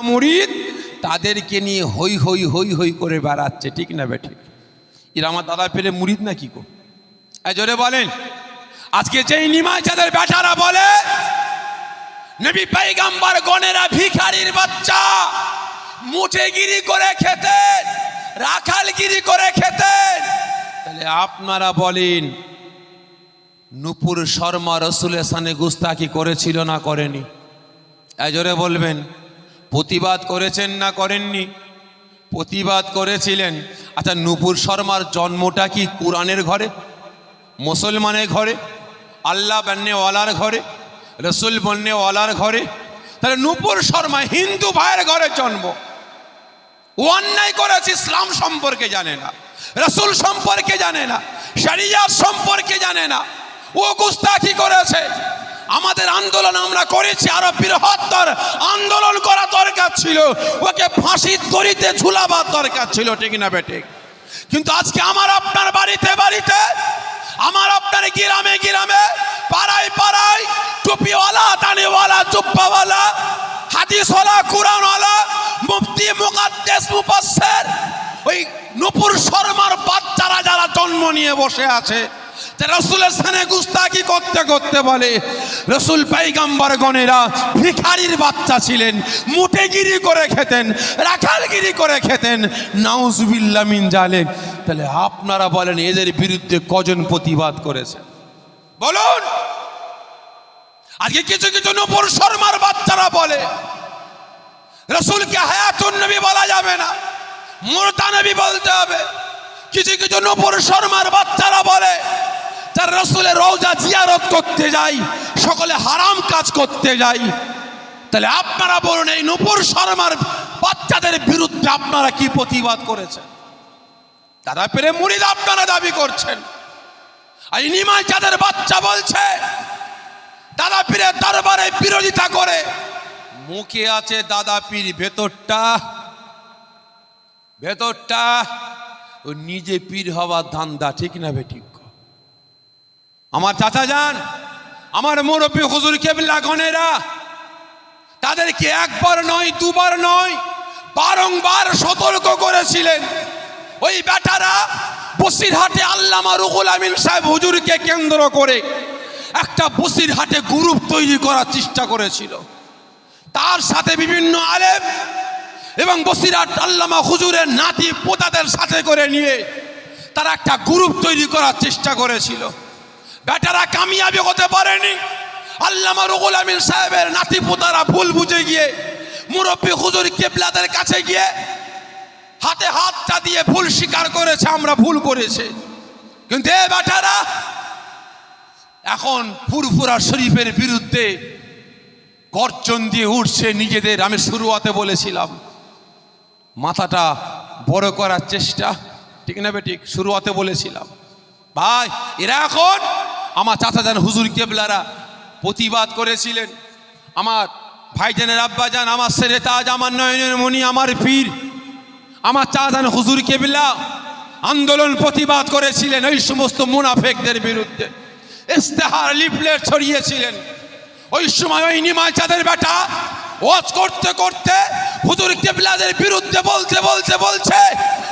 মুরিদ তাদেরকে নিয়ে হই হই হই হই করে বেড়াচ্ছে, ঠিক না বেঠিক? এরা আমার দাদা পেলে মুরিদ না কি গো? জোরে বলেন। আজকে যেই নিমাই যাদের বেটারা বলে নবী পয়গম্বর গণেরা ভিখারির বাচ্চা, মুঠেগিরি করে খেতেন, রাখালগিরি করে খেতেন, তাহলে আপনারা বলেন নূপুর শর্মা রসুলের সামনে গুস্তাখি করেছিল না করেনি? জোরে বলবেন। প্রতিবাদ করেছেন না করেননি? প্রতিবাদ করেছিলেন। আচ্ছা, নূপুর শর্মার জন্মটা কি কোরআনের ঘরে, মুসলমানের ঘরে, আল্লাহ বান্নেওয়ালার ঘরে, রসুল বান্নেওয়ালার ঘরে? তাহলে নূপুর শর্মা হিন্দু ভাইয়ের ঘরে জন্ম। ও অন্যায় করেছে, ইসলাম সম্পর্কে জানে না, রসুল সম্পর্কে জানে না, শরিয়ত সম্পর্কে জানে না, ও গুস্তাখি করেছে। আমাদের আন্দোলন আমরা করেছি, আরো বৃহত্তর আন্দোলন করা দরকার ছিল, ওকে ফাঁসির দড়িতে ঝুলাবার দরকার ছিল, ঠিক না বেঠিক? কিন্তু আজকে আমার আপনার বাড়িতে বাড়িতে, আমার আপনার গ্রামে গ্রামে, পাড়ায় পাড়ায় টুপিওয়ালা, দাড়িওয়ালা, জুব্বাওয়ালা, হাদিসওয়ালা, কুরআনওয়ালা, মুফতি, মুকাদ্দেস, মুফাসসির, ওই নূপুর শর্মার বাচ্চারা যারা জন্ম নিয়ে বসে আছে, রসুলের সামনে গুস্তাখি করতে করতে বলে রসুল পয়গম্বর গণেরা ভিখারির বাচ্চা ছিলেন, মুঠেগিরি করে খেতেন, রাখালগিরি করে খেতেন, নাউজুবিল্লাহ মিন জালিক। তাহলে আপনারা বলেন এদের বিরুদ্ধে কজন প্রতিবাদ করেছে বলুন? আজকে কিছু কিছু নূপুর শর্মার বাচ্চারা বলে রসুলকে হায়াতুন নবী বলা যাবে না, মুরতা নবী বলতে হবে। কিছু কিছু নূপুর শর্মার বাচ্চারা বলে যার রসুলের রওজা জিয়ারত করতে যাই সকলে হারাম কাজ করতে যাই। তাহলে আপনারা বলুন এই নূপুর শর্মার বাচ্চাদের বিরুদ্ধে আপনারা কি প্রতিবাদ করেছেন? দাদা পীরে মুরিদ আপনারা দাবি করছেন, এই নিমাই যাদের বাচ্চা বলছে দাদা পীরের দরবারে বিরোধিতা করে, মুখে আছে দাদা পীর, ভেতরটা ভেতরটা ও নিজে পীর হওয়ার ধান্দা, ঠিক না বেঠিক? আমার চাচা যান, আমার মুরব্বী হুজুর কেবলা গণেরা তাদেরকে একবার নয় দুবার নয় বারংবার সতর্ক করেছিলেন। ওই বেটারা বসিরহাটে আল্লামা রুহুল আমিন সাহেব হুজুরকে কেন্দ্র করে একটা বসিরহাটে গ্রুপ তৈরি করার চেষ্টা করেছিল। তার সাথে বিভিন্ন আলেম এবং বসিরহাট আল্লামা হুজুরের নাতি পোতাদের সাথে করে নিয়ে তারা একটা গ্রুপ তৈরি করার চেষ্টা করেছিল। বেটারা কামিয়াবি হতে পারেনি। আল্লামা রুহুল আমিন সাহেবের নাতি পোতারা ভুল বুঝে গিয়ে মুরব্বী হুজুর কেবলাদের কাছে গিয়ে হাতে হাতটা দিয়ে ভুল স্বীকার করেছে, আমরা ভুল করেছে। কিন্তু এই বেটারা এখন ফুরফুরা শরীফের বিরুদ্ধে গর্জন দিয়ে উঠছে নিজেদের। আমি শুরুতে বলেছিলাম মাথাটা বড় করার চেষ্টা, ঠিক না বেঠিক? শুরুতে বলেছিলাম ভাই এরা এখন আমার চাচাজান হুজুর কেবলারা প্রতিবাদ করেছিলেন। আমার ভাইজানের আব্বাজান, আমার সেরে তাজ, আমার নয়নের মণি, আমার পীর, আমার চাচাজান হুজুর কেবলা আন্দোলন প্রতিবাদ করেছিলেন ওই সমস্ত মুনাফেকদের বিরুদ্ধে। ইস্তেহার লিফলেট ছড়িয়েছিলেন। ওই সময় ওই নিমাই চাঁদের বেটা ওয়াজ করতে করতে হুজুর কেবলাদের বিরুদ্ধে বলতে বলতে বলছে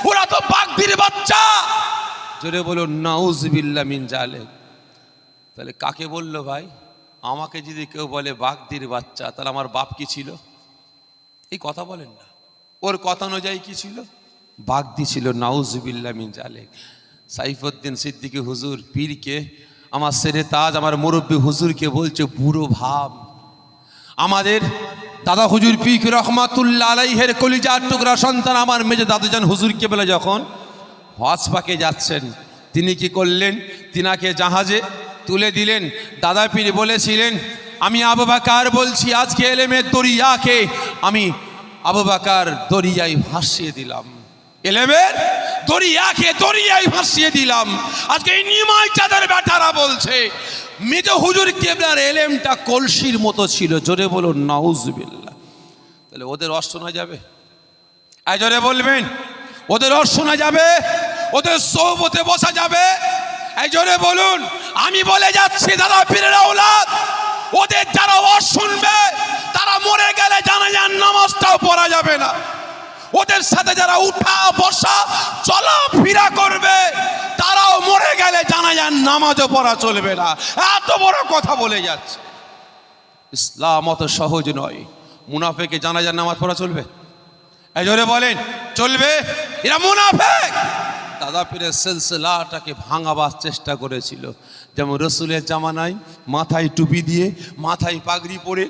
ওরা তো বাগদির বাচ্চা। জোরে বলুন নাউজুবিল্লাহ মিন জালিক। তাহলে কাকে বললো ভাই? আমাকে যদি কেউ বলে বাগদির বাচ্চা, তাহলে আমার বাপ কি ছিল? এই কথা বলেন না। ওর কথা অনুযায়ী কি ছিল? বাগদি ছিল। নাউজুবিল্লাহ মিন জালিক। সাইফুদ্দিন সিদ্দিকী হুজুর পীরকে, আমার সেরে তাজ, আমার মুরব্বী হুজুরকে বলছে বুড়ো ভাব। আমাদের দাদা হুজুর পীর রহমাতুল্লাহ আলাইহির কলিজার টুকরা সন্তান আমার মেজে দাদুজান হুজুরকে বলে যখন হজ পাকে যাচ্ছেন, তিনি কি করলেন? তিনাকে জাহাজে তুলে দিলেন। দাদা পীর বলেছিলেন আমি আবু বকর বলছি আজকে এলেমের দরিয়াকে আমি আবু বকর দরিয়ায় ভাসিয়ে দিলাম, এলেমের দরিয়াকে দরিয়ায় ভাসিয়ে দিলাম। আজকে এই নিমাই চাঁদের বেটারা বলছে মেজো হুজুর কেবলার এলেমটা কলসির মতো ছিল। জোরে বলুন নাউজুবিল্লাহ। তাহলে ওদের রস শোনা যাবে? জোরে বলবেন ওদের রস শোনা যাবে? ওদের সোহবতে বসা যাবে? জোরে বলুন। আমি বলে যাচ্ছি দাদা পীরের আওলাদ, ওদের যারা ওয়াজ শুনবে তারা মরে গেলে জানাজার নামাজটাও পড়া যাবে না। ওদের সাথে যারা উঠা বসা চলাফেরা করবে তারাও মরে গেলে জানাজার নামাজও পড়া চলবে না। এত বড় কথা বলে যাচ্ছে। ইসলাম অত সহজ নয়। মুনাফেকে জানাজার নামাজ পড়া চলবে? এই জোরে বলেন, চলবে? এরা মুনাফেক। দাদা পীরের সিলসিলাটাকে ভাঙাবার চেষ্টা করেছিল। যেমন রসুলের জামানায় মাথায় টুপি দিয়ে, মাথায় পাগড়ি পরে,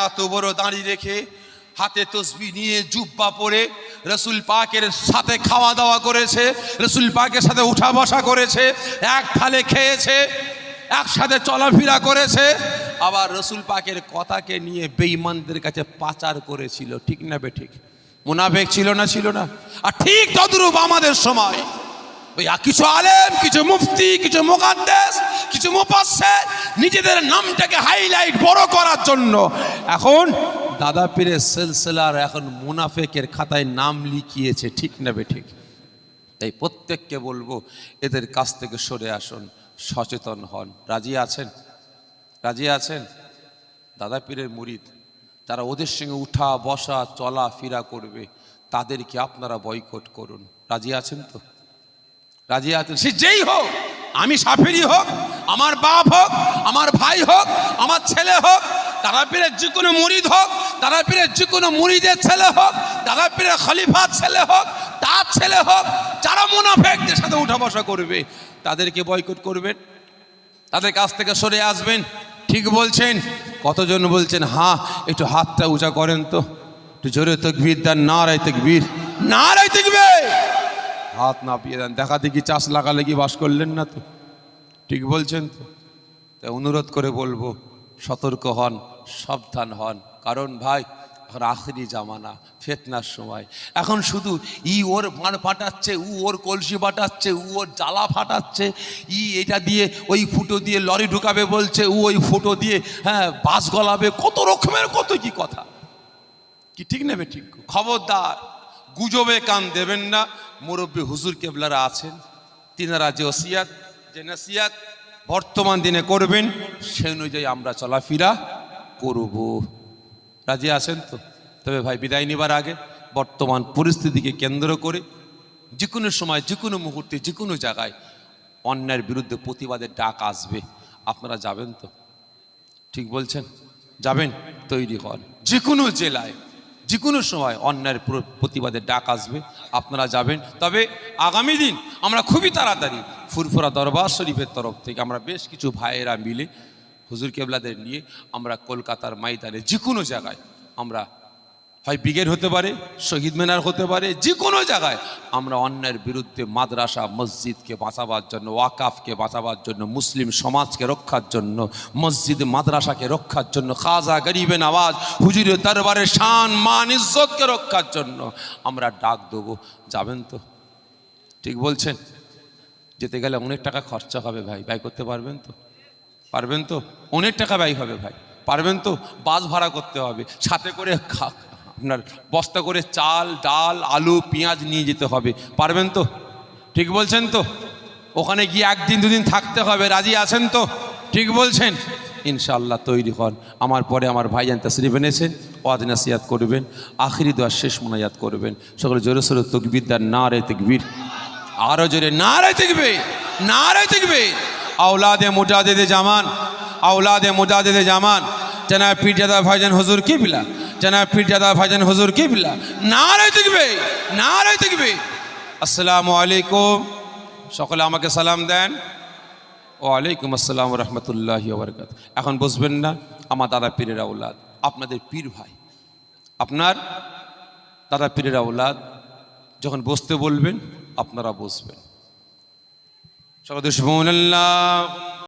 এত বড় দাঁড়ি রেখে, হাতে তসবিহ নিয়ে, জুব্বা পরে রসুল পাকের সাথে খাওয়া দাওয়া করেছে, রসুল পাকের সাথে উঠা বসা করেছে, এক থালে খেয়েছে, একসাথে চলাফেরা করেছে। আবার রসুল পাকের কথাকে নিয়ে বেঈমানদের কাছে পাচার করেছিল। ঠিক না বেঠিক? মুনাফেক ছিল না? ছিল না? আর ঠিক তদ্রূপ আমাদের সময় ওই কিছু আলেম, কিছু মুফতি, কিছু মুকাদ্দেস, কিছু মুফাসসির নিজেদের নামটাকে হাইলাইট বড় করার জন্য এখন দাদা পীরের সিলসিলার এখন মুনাফেকের খাতায় নাম লিখিয়েছে। ঠিক না বেঠিক? তাই প্রত্যেককে বলবো এদের কাছ থেকে সরে আসুন, সচেতন হন। রাজি আছেন? রাজি আছেন? দাদা পীরের মুরিদ যারা ওদের সঙ্গে উঠা বসা চলাফেরা করবে তাদেরকে আপনারা বয়কট করুন। রাজি আছেন তো? রাজি আছেন? সে যেই হোক, আমি সাফিরি হোক, আমার বাপ হোক, আমার ভাই হোক, আমার ছেলে হোক, দাদা পীরের যে কোনো মুরিদ হোক, দাদা পীরের যে কোনো মুরিদের ছেলে হোক, দাদা পীরের খলিফার ছেলে হোক, তার ছেলে হোক, যারা মুনাফেকদের সাথে উঠা বসা করবে তাদেরকে বয়কট করবেন, তাদের কাছ থেকে সরে আসবেন। ঠিক বলছেন? কতজন বলছেন হ্যাঁ? একটু হাতটা উঁচা করেন তো, একটু জোরে তাকবীর দেন। নারায়ে তাকবীর, নারায়ে তাকবীর। হাত না পিয়ে দেন, দেখা দেখি চাষ লাগালে কি বাস করলেন না তো? ঠিক বলছেন তো? তাই অনুরোধ করে বলবো সতর্ক হন, সাবধান হন। কারণ ভাই এখন আখেরি জামানা, ফিতনার সময়। এখন শুধু ওর মার ফাটাচ্ছে, ওর কলসি ফাটাচ্ছে, ওর জ্বালা ফাটাচ্ছে, এটা দিয়ে ওই ফুটো দিয়ে লরি ঢুকাবে বলছে, ওই ফুটো দিয়ে বাস গলাবে, কত রকমের কত কি কথা। কি ঠিক নেবে? ঠিক? খবরদার গুজবে কান দেবেন না। মুরব্বী হুজুর কেবলারা আছেন, তিনারা যে ওসিয়াত, যে নসিহত বর্তমান দিনে করবেন সেই অনুযায়ী আমরা চলাফেরা করব। রাজি আছেন তো? তবে ভাই বিদায় নেবার আগে বর্তমান পরিস্থিতিকে কেন্দ্র করে যে কোনো সময়, যে কোনো মুহূর্তে, যে কোনো জায়গায় অন্যায়ের বিরুদ্ধে প্রতিবাদের ডাক আসবে। আপনারা যাবেন তো? ঠিক বলছেন? যাবেন? তৈরি হন। যে কোনো জেলায়, যে কোনো সময় অন্যায়ের প্রতিবাদের ডাক আসবে, আপনারা যাবেন। তবে আগামী দিন আমরা খুবই তাড়াতাড়ি ফুরফুরা দরবার শরীফের তরফ থেকে আমরা বেশ কিছু ভাইয়েরা মিলে হুজুর কেবলাদের নিয়ে আমরা কলকাতার ময়দানে যে কোনো জায়গায়, আমরা হয় ব্রিগেড হতে পারে, শহীদ মিনার হতে পারে, যে কোনো জায়গায় আমরা অন্যায়ের বিরুদ্ধে মাদ্রাসা মসজিদকে বাঁচাবার জন্য, ওয়াকাফকে বাঁচাবার জন্য, মুসলিম সমাজকে রক্ষার জন্য, মসজিদ মাদ্রাসাকে রক্ষার জন্য, খাজা গরিবে নওয়াজ হুজুরের দরবারে শান মান ইজ্জতকে রক্ষার জন্য আমরা ডাক দেবো। যাবেন তো? ঠিক বলছেন? যেতে গেলে অনেক টাকা খরচা হবে ভাই, ব্যয় করতে পারবেন তো? পারবেন তো? অনেক টাকা ব্যয় হবে ভাই, পারবেন তো? বাস ভাড়া করতে হবে, সাথে করে আপনার বস্তা করে চাল, ডাল, আলু, পেঁয়াজ নিয়ে যেতে হবে, পারবেন তো? ঠিক বলছেন তো? ওখানে গিয়ে একদিন দুদিন থাকতে হবে। রাজি আছেন তো? ঠিক বলছেন? ইনশাআল্লাহ তৈরি হন। আমার পরে আমার ভাইজান তাশরীফ এনেছেন, ওয়াজ নসিহত করবেন, আখিরি দোয়া শেষ মোনাজাত করবেন। সকলে জোরে সোরে তাকবীর দেন। নারে তাকবীর, আরো জোরে নারে তাকবীর, নারে তাকবীর। औलादे मुजादिद জামান, औलादे मुजादिद জামান जनाब पीरजादा भाईजान हुजूर किबला, जनाब पीरजादा भाईजान हुजूर किबला। नारे ताकबीर, नारे ताकबीर। আসসালামু আলাইকুম। সকলে আমাকে সালাম দেন। ওয়ালাইকুম আসসালাম ওয়া রাহমাতুল্লাহি ওয়া বারাকাতুহু। এখন বুঝবেন না, আমার দাদা পীরের আওলাদ, আপনাদের পীর ভাই, আপনার দাদা পীরের আওলাদ। যখন বসতে বলবেন আপনারা বসবেন। সকলে সুবহানাল্লাহ।